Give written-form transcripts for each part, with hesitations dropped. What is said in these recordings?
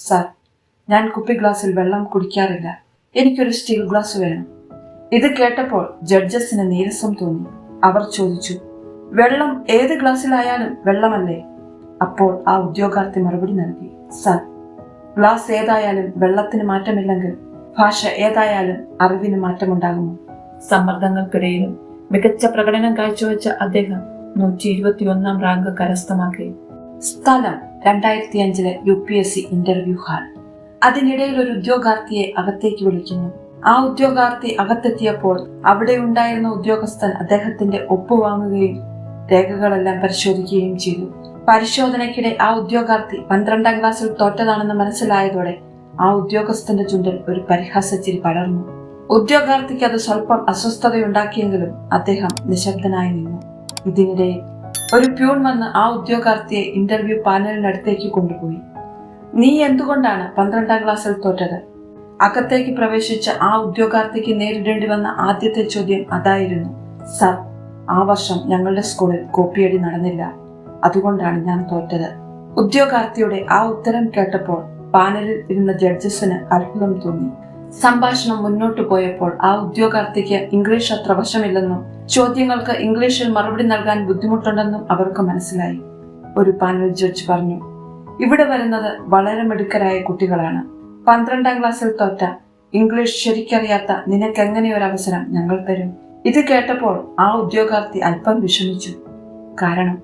Sir, ഞാൻ കുപ്പി ഗ്ലാസ്സിൽ വെള്ളം കുടിക്കാറില്ല. എനിക്കൊരു സ്റ്റീൽ ഗ്ലാസ് വേണം. ഇത് കേട്ടപ്പോൾ ജഡ്ജസിന് നീരസം തോന്നി. അവർ ചോദിച്ചു, വെള്ളം ഏത് ഗ്ലാസ്സിലായാലും വെള്ളമല്ലേ? അപ്പോൾ ആ ഉദ്യോഗാർത്ഥി മറുപടി നൽകി, സാർ, ഗ്ലാസ് ഏതായാലും വെള്ളത്തിന് മാറ്റമില്ലെങ്കിൽ ഭാഷ ഏതായാലും അറിവിന് മാറ്റമുണ്ടാകുമോ? സമ്മർദ്ദങ്ങൾക്കിടയിലും മികച്ച പ്രകടനം കാഴ്ചവെച്ച അദ്ദേഹം 121 റാങ്ക് കരസ്ഥമാക്കി. സ്ഥലം 2005 UPSC ഇന്റർവ്യൂ ഹാൾ. അതിനിടയിൽ ഒരു ഉദ്യോഗാർത്ഥിയെ അകത്തേക്ക് വിളിക്കുന്നു. ആ ഉദ്യോഗാർത്ഥി അകത്തെത്തിയപ്പോൾ അവിടെ ഉണ്ടായിരുന്ന ഉദ്യോഗസ്ഥൻ അദ്ദേഹത്തിന്റെ ഒപ്പുവാങ്ങുകയും രേഖകളെല്ലാം പരിശോധിക്കുകയും ചെയ്തു. പരിശോധനയ്ക്കിടെ ആ ഉദ്യോഗാർത്ഥി 12ാം ക്ലാസ്സിൽ തോറ്റതാണെന്ന് മനസ്സിലായതോടെ ആ ഉദ്യോഗസ്ഥന്റെ ചുണ്ടിൽ ഒരു പരിഹാസച്ചിരി പടർന്നു. ഉദ്യോഗാർത്ഥിക്ക് അത് സ്വല്പം അസ്വസ്ഥതയുണ്ടാക്കിയെങ്കിലും അദ്ദേഹം നിശബ്ദനായി നിന്നു. ഇതിനിടയിൽ ഒരു പ്യൂൺ വന്ന് ആ ഉദ്യോഗാർത്ഥിയെ ഇന്റർവ്യൂ പാനലിനടുത്തേക്ക് കൊണ്ടുപോയി. നീ എന്തുകൊണ്ടാണ് 12ാം ക്ലാസ്സിൽ തോറ്റത്? അകത്തേക്ക് പ്രവേശിച്ച ആ ഉദ്യോഗാർത്ഥിക്ക് നേരിടേണ്ടി വന്ന ആദ്യത്തെ ചോദ്യം അതായിരുന്നു. സർ, ആ വർഷം ഞങ്ങളുടെ സ്കൂളിൽ കോപ്പിയടി നടന്നില്ല, അതുകൊണ്ടാണ് ഞാൻ തോറ്റത്. ഉദ്യോഗാർത്ഥിയുടെ ആ ഉത്തരം കേട്ടപ്പോൾ പാനലിൽ ഇരുന്ന ജഡ്ജസിന് അത്ഭുതം തോന്നി. സംഭാഷണം മുന്നോട്ടു പോയപ്പോൾ ആ ഉദ്യോഗാർത്ഥിക്ക് ഇംഗ്ലീഷ് അത്ര വശമില്ലെന്നും ചോദ്യങ്ങൾക്ക് ഇംഗ്ലീഷിൽ മറുപടി നൽകാൻ ബുദ്ധിമുട്ടുണ്ടെന്നും അവർക്ക് മനസ്സിലായി. ഒരു പാനൽ ജഡ്ജ് പറഞ്ഞു, ഇവിടെ വരുന്നത് വളരെ മിടുക്കരായ കുട്ടികളാണ്. 12ാം ക്ലാസ്സിൽ തോറ്റ, ഇംഗ്ലീഷ് ശരിക്കറിയാത്ത നിനക്കെങ്ങനെ ഒരു അവസരം ഞങ്ങൾ തരും? ഇത് കേട്ടപ്പോൾ ആ ഉദ്യോഗാർത്ഥി അല്പം വിഷമിച്ചു. കാരണം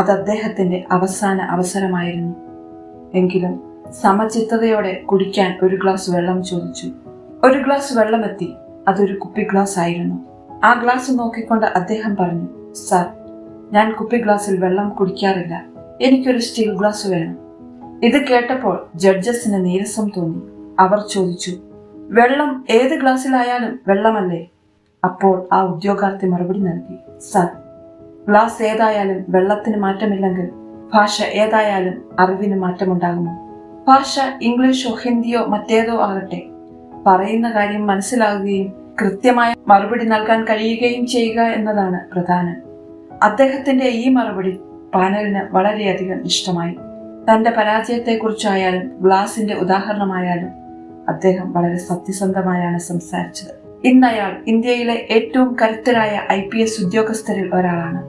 അത് അദ്ദേഹത്തിന്റെ അവസാന അവസരമായിരുന്നു. എങ്കിലും സമചിത്തതയോടെ കുടിക്കാൻ ഒരു ഗ്ലാസ് വെള്ളം ചോദിച്ചു. ഒരു ഗ്ലാസ് വെള്ളമെത്തി. അതൊരു കുപ്പി ഗ്ലാസ് ആയിരുന്നു. ആ ഗ്ലാസ് നോക്കിക്കൊണ്ട് അദ്ദേഹം പറഞ്ഞു, സാർ, ഞാൻ കുപ്പി ഗ്ലാസ്സിൽ വെള്ളം കുടിക്കാറില്ല. എനിക്കൊരു സ്റ്റീൽ ഗ്ലാസ് വേണം. ഇത് കേട്ടപ്പോൾ ജഡ്ജസിന് നീരസം തോന്നി. അവർ ചോദിച്ചു, വെള്ളം ഏത് ഗ്ലാസ്സിലായാലും വെള്ളമല്ലേ? അപ്പോൾ ആ ഉദ്യോഗാർത്ഥി മറുപടി നൽകി, സാർ, ഗ്ലാസ് ഏതായാലും വെള്ളത്തിന് മാറ്റമില്ലെങ്കിൽ ഭാഷ ഏതായാലും അറിവിന് മാറ്റമുണ്ടാകുമോ? ഭാഷ ഇംഗ്ലീഷോ ഹിന്ദിയോ മറ്റേതോ ആകട്ടെ, പറയുന്ന കാര്യം മനസ്സിലാകുകയും കൃത്യമായ മറുപടി നൽകാൻ കഴിയുകയും ചെയ്യുക എന്നതാണ് പ്രധാനം. അദ്ദേഹത്തിന്റെ ഈ മറുപടി പാനലിന് വളരെയധികം ഇഷ്ടമായി. തന്റെ പരാജയത്തെക്കുറിച്ചായാലും ഗ്ലാസിന്റെ ഉദാഹരണമായാലും അദ്ദേഹം വളരെ സത്യസന്ധമായാണ് സംസാരിച്ചത്. ഇന്നയാൾ ഇന്ത്യയിലെ ഏറ്റവും കരുത്തരായ IPS ഉദ്യോഗസ്ഥരിൽ ഒരാളാണ്.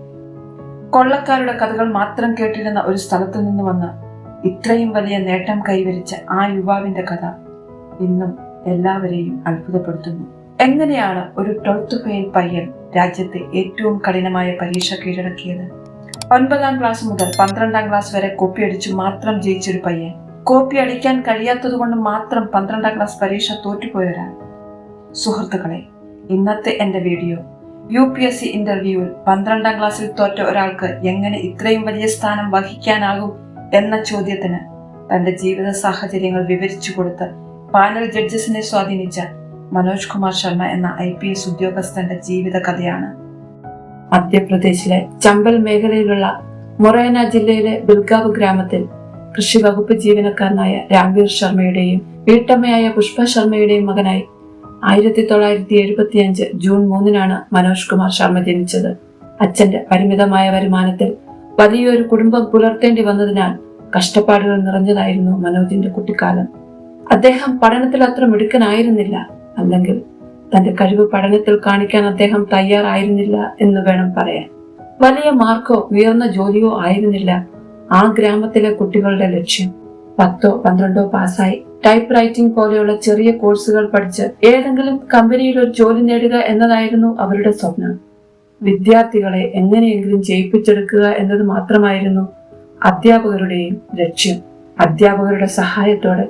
കൊള്ളക്കാരുടെ കഥകൾ മാത്രം കേട്ടിരുന്ന ഒരു സ്ഥലത്തു നിന്ന് വന്ന് ഇത്രയും വലിയ നേട്ടം കൈവരിച്ച ആ യുവാവിന്റെ കഥ ഇന്നും എല്ലാവരെയും അത്ഭുതപ്പെടുത്തുന്നു. എങ്ങനെയാണ് ഒരു 12th ഫെയിൽ പയ്യൻ രാജ്യത്തെ ഏറ്റവും കഠിനമായ പരീക്ഷ കീഴടക്കിയത്? 9ാം ക്ലാസ് മുതൽ 12ാം ക്ലാസ് വരെ കോപ്പി അടിച്ചു മാത്രം ജയിച്ചൊരു പയ്യൻ, കോപ്പി അടിക്കാൻ കഴിയാത്തത് കൊണ്ട് മാത്രം 12ാം ക്ലാസ് പരീക്ഷ തോറ്റുപോയൊരാൾ. സുഹൃത്തുക്കളെ, ഇന്നത്തെ എന്റെ വീഡിയോ UPSC ഇന്റർവ്യൂവിൽ 12ാം ക്ലാസ്സിൽ തോറ്റ ഒരാൾക്ക് എങ്ങനെ ഇത്രയും വലിയ സ്ഥാനം വഹിക്കാനാകും എന്ന ചോദ്യത്തിന് തന്റെ ജീവിത സാഹചര്യങ്ങൾ വിവരിച്ചു കൊടുത്ത് പാനൽ ജഡ്ജസിനെ സ്വാധീനിച്ച മനോജ് കുമാർ ശർമ്മ എന്ന IPS ഉദ്യോഗസ്ഥന്റെ ജീവിത കഥയാണ്. മധ്യപ്രദേശിലെ ചമ്പൽ മേഖലയിലുള്ള മൊറേന ജില്ലയിലെ ബിൽഗാവ് ഗ്രാമത്തിൽ കൃഷി വകുപ്പ് ജീവനക്കാരനായ രാംവീർ ശർമ്മയുടെയും വീട്ടമ്മയായ പുഷ്പ ശർമ്മയുടെയും മകനായി 1975 ജൂൺ 3 മനോജ് കുമാർ ശർമ്മ ജനിച്ചത്. അച്ഛന്റെ പരിമിതമായ വരുമാനത്തിൽ വലിയൊരു കുടുംബം പുലർത്തേണ്ടി വന്നതിനാൽ കഷ്ടപ്പാടുകൾ നിറഞ്ഞതായിരുന്നു മനോജിന്റെ കുട്ടിക്കാലം. അദ്ദേഹം പഠനത്തിൽ അത്ര മിടുക്കനായിരുന്നില്ല, അല്ലെങ്കിൽ തന്റെ കഴിവ് പഠനത്തിൽ കാണിക്കാൻ അദ്ദേഹം തയ്യാറായിരുന്നില്ല എന്ന് വേണം പറയാൻ. വലിയ മാർക്കോ ഉയർന്ന ജോലിയോ ആയിരുന്നില്ല ആ ഗ്രാമത്തിലെ കുട്ടികളുടെ ലക്ഷ്യം. 10ഓ 12ഓ പാസ്സായി ടൈപ്പ് റൈറ്റിംഗ് പോലെയുള്ള ചെറിയ കോഴ്സുകൾ പഠിച്ച് ഏതെങ്കിലും കമ്പനിയിൽ ഒരു ജോലി നേടുക എന്നതായിരുന്നു അവരുടെ സ്വപ്നം. വിദ്യാർത്ഥികളെ എങ്ങനെയെങ്കിലും ജയിപ്പിച്ചെടുക്കുക എന്നത് മാത്രമായിരുന്നു അധ്യാപകരുടെയും ലക്ഷ്യം. അധ്യാപകരുടെ സഹായത്തോടെ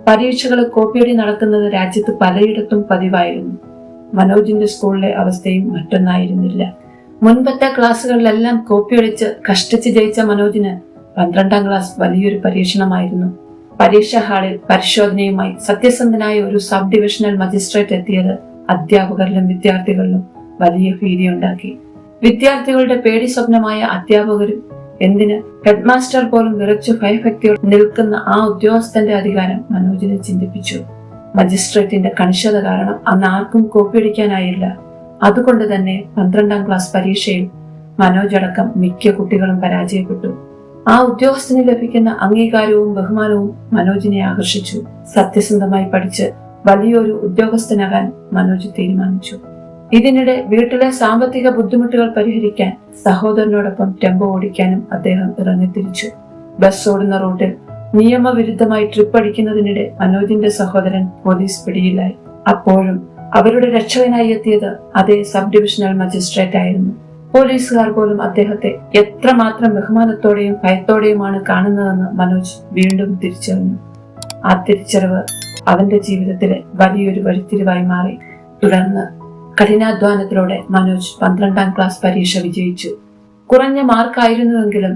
പരീക്ഷകൾ കോപ്പിയടി നടത്തുന്നത് രാജ്യത്ത് പലയിടത്തും പതിവായിരുന്നു. മനോജിന്റെ സ്കൂളിലെ അവസ്ഥയും മറ്റൊന്നായിരുന്നില്ല. മുൻപത്തെ ക്ലാസ്സുകളിലെല്ലാം കോപ്പിയടിച്ച് കഷ്ടിച്ച് ജയിച്ച മനോജിന് 12ാം ക്ലാസ് വലിയൊരു പരീക്ഷണമായിരുന്നു. പരീക്ഷാ ഹാളിൽ പരിശോധനയുമായി സത്യസന്ധനായ ഒരു സബ് ഡിവിഷണൽ മജിസ്ട്രേറ്റ് എത്തിയത് അധ്യാപകരിലും വിദ്യാർത്ഥികളിലും വലിയ ഭീതിയുണ്ടാക്കി. വിദ്യാർത്ഥികളുടെ പേടി സ്വപ്നമായ അധ്യാപകരും എന്തിന് ഹെഡ് മാസ്റ്റർ പോലും വിറച്ചു ഭയഭക്തിയോടെ നിൽക്കുന്ന ആ ഉദ്യോഗസ്ഥന്റെ അധികാരം മനോജിനെ ചിന്തിപ്പിച്ചു. മജിസ്ട്രേറ്റിന്റെ കണിശത കാരണം അന്ന് ആർക്കും കോപ്പിയടിക്കാനായില്ല. അതുകൊണ്ട് തന്നെ 12ാം ക്ലാസ് പരീക്ഷയിൽ മനോജ് അടക്കം മിക്ക കുട്ടികളും പരാജയപ്പെട്ടു. ആ ഉദ്യോഗസ്ഥന് ലഭിക്കുന്ന അംഗീകാരവും ബഹുമാനവും മനോജിനെ ആകർഷിച്ചു. സത്യസന്ധമായി പഠിച്ച് വലിയൊരു ഉദ്യോഗസ്ഥനാകാൻ മനോജ് തീരുമാനിച്ചു. ഇതിനിടെ വീട്ടിലെ സാമ്പത്തിക ബുദ്ധിമുട്ടുകൾ പരിഹരിക്കാൻ സഹോദരനോടൊപ്പം ടെമ്പോ ഓടിക്കാനും അദ്ദേഹം ഇറങ്ങിത്തിരിച്ചു. ബസ് ഓടുന്ന റൂട്ടിൽ നിയമവിരുദ്ധമായി ട്രിപ്പ് അടിക്കുന്നതിനിടെ മനോജിന്റെ സഹോദരൻ പോലീസ് പിടിയിലായി. അപ്പോഴും അവരുടെ രക്ഷകനായി എത്തിയത് അതേ സബ് ഡിവിഷണൽ മജിസ്ട്രേറ്റ് ആയിരുന്നു. പോലീസുകാർ പോലും അദ്ദേഹത്തെ എത്രമാത്രം ബഹുമാനത്തോടെയും ഭയത്തോടെയുമാണ് കാണുന്നതെന്ന് മനോജ് വീണ്ടും തിരിച്ചറിഞ്ഞു. ആ തിരിച്ചറിവ് അവന്റെ ജീവിതത്തിലെ വലിയൊരു വഴിത്തിരിവായി മാറി. തുടർന്ന് കഠിനാധ്വാനത്തിലൂടെ മനോജ് 12ാം ക്ലാസ് പരീക്ഷ വിജയിച്ചു. കുറഞ്ഞ മാർക്കായിരുന്നുവെങ്കിലും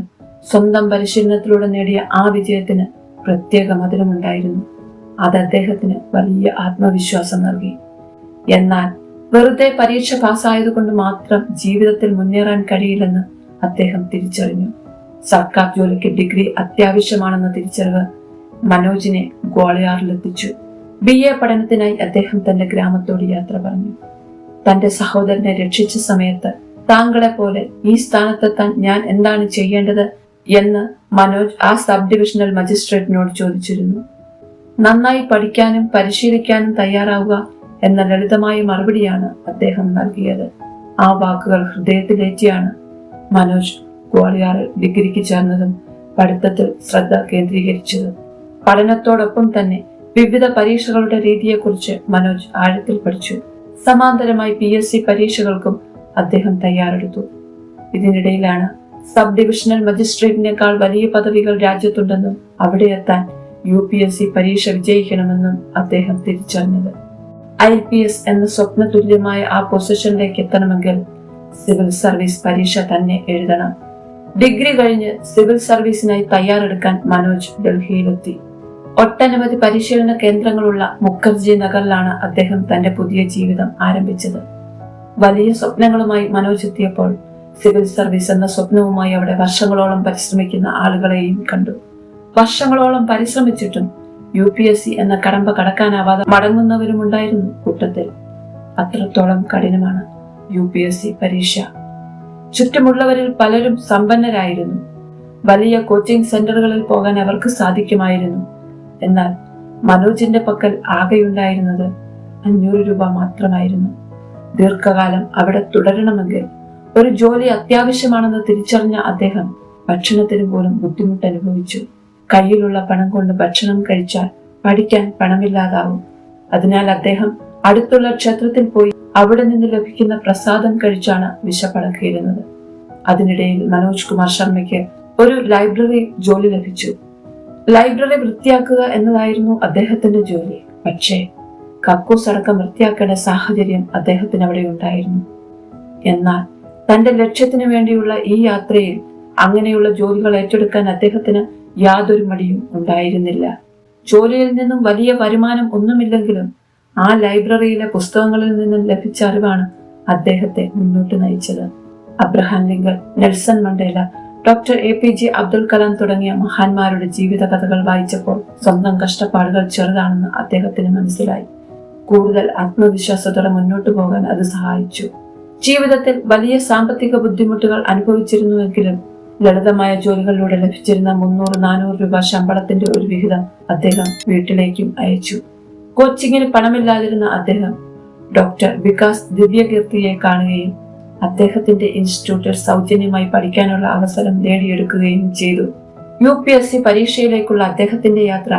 സ്വന്തം പരിശീലനത്തിലൂടെ നേടിയ ആ വിജയത്തിന് പ്രത്യേക മധുരമുണ്ടായിരുന്നു. അത് അദ്ദേഹത്തിന് വലിയ ആത്മവിശ്വാസം നൽകി. എന്നാൽ വെറുതെ പരീക്ഷ പാസ്സായതുകൊണ്ട് മാത്രം ജീവിതത്തിൽ മുന്നേറാൻ കഴിയില്ലെന്ന് അദ്ദേഹം തിരിച്ചറിഞ്ഞു. സർക്കാർ ജോലിക്ക് ഡിഗ്രി അത്യാവശ്യമാണെന്ന തിരിച്ചറിവ് മനോജിനെ ഗ്വാളിയാറിലെത്തിച്ചു. BA പഠനത്തിനായി അദ്ദേഹം തന്റെ ഗ്രാമത്തോട് യാത്ര പറഞ്ഞു. തന്റെ സഹോദരനെ രക്ഷിച്ച സമയത്ത് താങ്കളെ പോലെ ഈ സ്ഥാനത്തെത്താൻ ഞാൻ എന്താണ് ചെയ്യേണ്ടത് എന്ന് മനോജ് ആ സബ് ഡിവിഷണൽ മജിസ്ട്രേറ്റിനോട് ചോദിച്ചിരുന്നു. നന്നായി പഠിക്കാനും പരിശീലിക്കാനും തയ്യാറാവുക എന്ന ലളിതമായ മറുപടിയാണ് അദ്ദേഹം നൽകിയത്. ആ വാക്കുകൾ ഹൃദയത്തിലേറ്റിയാണ് മനോജ് ഗ്വാളിയാറിൽ ഡിഗ്രിക്ക് ചേർന്നതും പഠിത്തത്തിൽ ശ്രദ്ധ കേന്ദ്രീകരിച്ചത്. പഠനത്തോടൊപ്പം തന്നെ വിവിധ പരീക്ഷകളുടെ രീതിയെക്കുറിച്ച് മനോജ് ആഴത്തിൽ പഠിച്ചു. സമാന്തരമായി PSC പരീക്ഷകൾക്കും അദ്ദേഹം തയ്യാറെടുത്തു. ഇതിനിടയിലാണ് സബ് ഡിവിഷണൽ മജിസ്ട്രേറ്റിനേക്കാൾ വലിയ പദവികൾ രാജ്യത്തുണ്ടെന്നും അവിടെ എത്താൻ UPSC പരീക്ഷ വിജയിക്കണമെന്നും അദ്ദേഹം തിരിച്ചറിഞ്ഞത്. IPS എന്ന സ്വപ്ന തുല്യമായ ആ പൊസിഷനിലേക്ക് എത്തണമെങ്കിൽ സിവിൽ സർവീസ് പരീക്ഷ തന്നെ എഴുതണം. ഡിഗ്രി കഴിഞ്ഞ് സിവിൽ സർവീസിനായി തയ്യാറെടുക്കാൻ മനോജ് ഡൽഹിയിലെത്തി. ഒട്ടനവധി പരിശീലന കേന്ദ്രങ്ങളുള്ള മുഖർജി നഗറിലാണ് അദ്ദേഹം തന്റെ പുതിയ ജീവിതം ആരംഭിച്ചത്. വലിയ സ്വപ്നങ്ങളുമായി മനോജ് എത്തിയപ്പോൾ സിവിൽ സർവീസ് എന്ന സ്വപ്നവുമായി അവിടെ വർഷങ്ങളോളം പരിശ്രമിക്കുന്ന ആളുകളെയും കണ്ടു. വർഷങ്ങളോളം പരിശ്രമിച്ചിട്ടും UPSC എന്ന കടമ്പ കടക്കാനാവാതെ മടങ്ങുന്നവരുമുണ്ടായിരുന്നു കൂട്ടത്തിൽ. അത്രത്തോളം കഠിനമാണ് UPSC പരീക്ഷ. ചുറ്റുമുള്ളവരിൽ പലരും സമ്പന്നരായിരുന്നു. വലിയ കോച്ചിങ് സെന്ററുകളിൽ പോകാൻ അവർക്ക് സാധിക്കുമായിരുന്നു. എന്നാൽ മനോജിന്റെ പക്കൽ ആകെയുണ്ടായിരുന്നത് 500 രൂപ മാത്രമായിരുന്നു. ദീർഘകാലം അവിടെ തുടരണമെങ്കിൽ ഒരു ജോലി അത്യാവശ്യമാണെന്ന് തിരിച്ചറിഞ്ഞ അദ്ദേഹം ഭക്ഷണത്തിന് പോലും ബുദ്ധിമുട്ട് അനുഭവിച്ചു. കയ്യിലുള്ള പണം കൊണ്ട് ഭക്ഷണം കഴിച്ചാൽ പഠിക്കാൻ പണമില്ലാതാവും. അതിനാൽ അദ്ദേഹം അടുത്തുള്ള ക്ഷേത്രത്തിൽ പോയി അവിടെ നിന്ന് ലഭിക്കുന്ന പ്രസാദം കഴിച്ചാണ് വിശപ്പടക്കിയിരുന്നത്. അതിനിടയിൽ മനോജ് കുമാർ ശർമ്മയ്ക്ക് ഒരു ലൈബ്രറി ജോലി ലഭിച്ചു. ലൈബ്രറി വൃത്തിയാക്കുക എന്നതായിരുന്നു അദ്ദേഹത്തിന്റെ ജോലി. പക്ഷേ കക്കൂസ് അടക്കം വൃത്തിയാക്കേണ്ട സാഹചര്യം അദ്ദേഹത്തിന് അവിടെ ഉണ്ടായിരുന്നു. എന്നാൽ തന്റെ ലക്ഷ്യത്തിനു വേണ്ടിയുള്ള ഈ യാത്രയിൽ അങ്ങനെയുള്ള ജോലികൾ ഏറ്റെടുക്കാൻ അദ്ദേഹത്തിന് യാതൊരു മടിയും ഉണ്ടായിരുന്നില്ല. ജോലിയിൽ നിന്നും വലിയ വരുമാനം ഒന്നുമില്ലെങ്കിലും ആ ലൈബ്രറിയിലെ പുസ്തകങ്ങളിൽ നിന്നും ലഭിച്ച അറിവാണ് അദ്ദേഹത്തെ മുന്നോട്ട് നയിച്ചത്. Abraham Lincoln, Nelson Mandela, doctor APJ Abdul Kalam തുടങ്ങിയ മഹാന്മാരുടെ ജീവിത കഥകൾ വായിച്ചപ്പോൾ സ്വന്തം കഷ്ടപ്പാടുകൾ ചെറുതാണെന്ന് അദ്ദേഹത്തിന് മനസ്സിലായി. കൂടുതൽ ആത്മവിശ്വാസത്തോടെ മുന്നോട്ടു പോകാൻ അത് സഹായിച്ചു. ജീവിതത്തിൽ വലിയ സാമ്പത്തിക ബുദ്ധിമുട്ടുകൾ അനുഭവിച്ചിരുന്നുവെങ്കിലും ലളിതമായ ജോലികളിലൂടെ ലഭിച്ചിരുന്ന 300-400 രൂപ ശമ്പളത്തിന്റെ ഒരു വിഹിതം അദ്ദേഹം വീട്ടിലേക്കും അയച്ചു. കോച്ചിങ്ങിന് പണമില്ലാതിരുന്ന അദ്ദേഹം ഡോക്ടർ വികാസ് ദിവ്യകീർത്തിയെ കാണുകയും അദ്ദേഹത്തിന്റെ ഇൻസ്റ്റിറ്റ്യൂട്ടിൽ സൗജന്യമായി പഠിക്കാനുള്ള അവസരം നേടിയെടുക്കുകയും ചെയ്തു. UPSC പരീക്ഷയിലേക്കുള്ള അദ്ദേഹത്തിന്റെ യാത്ര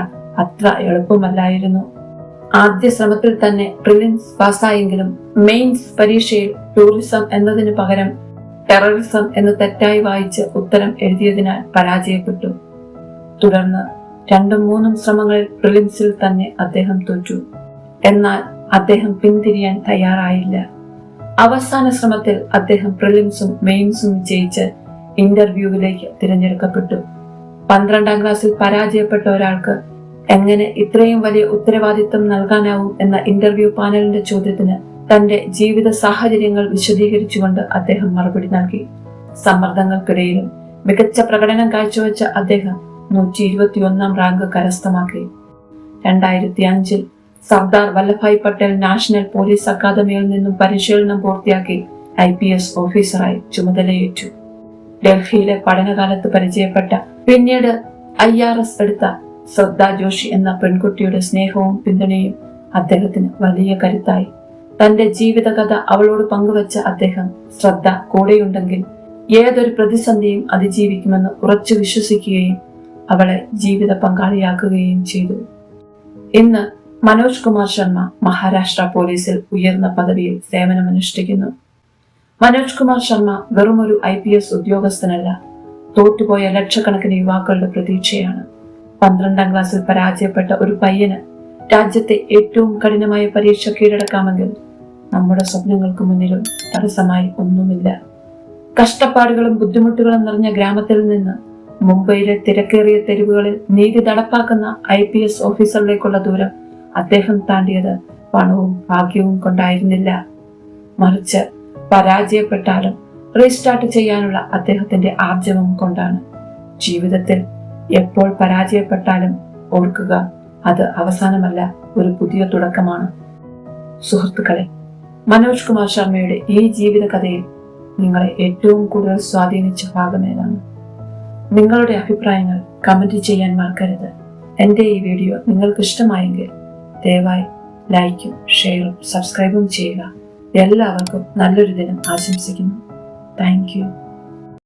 അത്ര എളുപ്പമല്ലായിരുന്നു. ആദ്യ ശ്രമത്തിൽ തന്നെ പ്രിലിംസ് പാസ്സായെങ്കിലും മെയിൻസ് പരീക്ഷയിൽ ടൂറിസം എന്നതിന് പകരം ടെററിസം എന്ന് തെറ്റായി വായിച്ച് ഉത്തരം എഴുതിയതിനാൽ പരാജയപ്പെട്ടു. തുടർന്ന് 2-3 ശ്രമങ്ങളിൽ പ്രിലിംസിൽ തന്നെ അദ്ദേഹം തോറ്റു. എന്നാൽ അദ്ദേഹം പിന്തിരിയാൻ തയ്യാറായില്ല. അവസാന ശ്രമത്തിൽ അദ്ദേഹം പ്രിലിംസും മെയിൻസും വിജയിച്ച് ഇന്റർവ്യൂവിലേക്ക് തിരഞ്ഞെടുക്കപ്പെട്ടു. 12ാം ക്ലാസ്സിൽ പരാജയപ്പെട്ട ഒരാൾക്ക് എങ്ങനെ ഇത്രയും വലിയ ഉത്തരവാദിത്തം നൽകാനാവും എന്ന ഇന്റർവ്യൂ പാനലിന്റെ ചോദ്യത്തിന് തന്റെ ജീവിത സാഹചര്യങ്ങൾ വിശദീകരിച്ചുകൊണ്ട് അദ്ദേഹം മറുപടി നൽകി. സമ്മർദ്ദങ്ങൾക്കിടയിലും മികച്ച പ്രകടനം കാഴ്ചവെച്ച അദ്ദേഹം 121ാം റാങ്ക് കരസ്ഥമാക്കി. 2005-ൽ സർദാർ വല്ലഭായ് പട്ടേൽ നാഷണൽ പോലീസ് അക്കാദമിയിൽ നിന്നും പരിശീലനം പൂർത്തിയാക്കി IPS ഓഫീസറായി ചുമതലയേറ്റു. ഡൽഹിയിലെ പഠനകാലത്ത് പരിചയപ്പെട്ട, പിന്നീട് IRS എടുത്ത ശ്രദ്ധ ജോഷി എന്ന പെൺകുട്ടിയുടെ സ്നേഹവും പിന്തുണയും അദ്ദേഹത്തിന് വലിയ കരുത്തായി. തന്റെ ജീവിതകഥ അവളോട് പങ്കുവച്ച അദ്ദേഹം, ശ്രദ്ധ കൂടെയുണ്ടെങ്കിൽ ഏതൊരു പ്രതിസന്ധിയും അതിജീവിക്കുമെന്ന് ഉറച്ചു വിശ്വസിക്കുകയും അവളെ ജീവിത പങ്കാളിയാക്കുകയും ചെയ്തു. ഇന്ന് മനോജ് കുമാർ ശർമ്മ മഹാരാഷ്ട്ര പോലീസിൽ ഉയർന്ന പദവിയിൽ സേവനമനുഷ്ഠിക്കുന്നു. മനോജ് കുമാർ ശർമ്മ വെറുമൊരു IPS ഉദ്യോഗസ്ഥനല്ല, തോറ്റുപോയ ലക്ഷക്കണക്കിന് യുവാക്കളുടെ പ്രതീക്ഷയാണ്. 12ാം ക്ലാസ്സിൽ പരാജയപ്പെട്ട ഒരു പയ്യന് രാജ്യത്തെ ഏറ്റവും കഠിനമായ പരീക്ഷ കീഴടക്കാമെങ്കിൽ നമ്മുടെ സ്വപ്നങ്ങൾക്ക് മുന്നിലും തടസ്സമായി ഒന്നുമില്ല. കഷ്ടപ്പാടുകളും ബുദ്ധിമുട്ടുകളും നിറഞ്ഞ ഗ്രാമത്തിൽ നിന്ന് മുംബൈയിലെ തിരക്കേറിയ തെരുവുകളിൽ നീതി നടപ്പാക്കുന്ന IPS ഓഫീസറിലേക്കുള്ള ദൂരം അദ്ദേഹം താണ്ടിയത് പണവും ഭാഗ്യവും കൊണ്ടായിരുന്നില്ല, മറിച്ച് പരാജയപ്പെട്ടാലും റീസ്റ്റാർട്ട് ചെയ്യാനുള്ള അദ്ദേഹത്തിന്റെ ആർജവം കൊണ്ടാണ്. ജീവിതത്തിൽ എപ്പോൾ പരാജയപ്പെട്ടാലും ഓർക്കുക, അത് അവസാനമല്ല, ഒരു പുതിയ തുടക്കമാണ്. സുഹൃത്തുക്കളെ, മനോജ് കുമാർ ശർമ്മയുടെ ഈ ജീവിത കഥയിൽ നിങ്ങളെ ഏറ്റവും കൂടുതൽ സ്വാധീനിച്ച ഭാഗം ഏതാണ്? നിങ്ങളുടെ അഭിപ്രായങ്ങൾ കമന്റ് ചെയ്യാൻ മറക്കരുത്. എന്റെ ഈ വീഡിയോ നിങ്ങൾക്ക് ഇഷ്ടമായെങ്കിൽ ദയവായി ലൈക്കും ഷെയറും സബ്സ്ക്രൈബും ചെയ്യുക. എല്ലാവർക്കും നല്ലൊരു ദിനം ആശംസിക്കുന്നു. Thank you.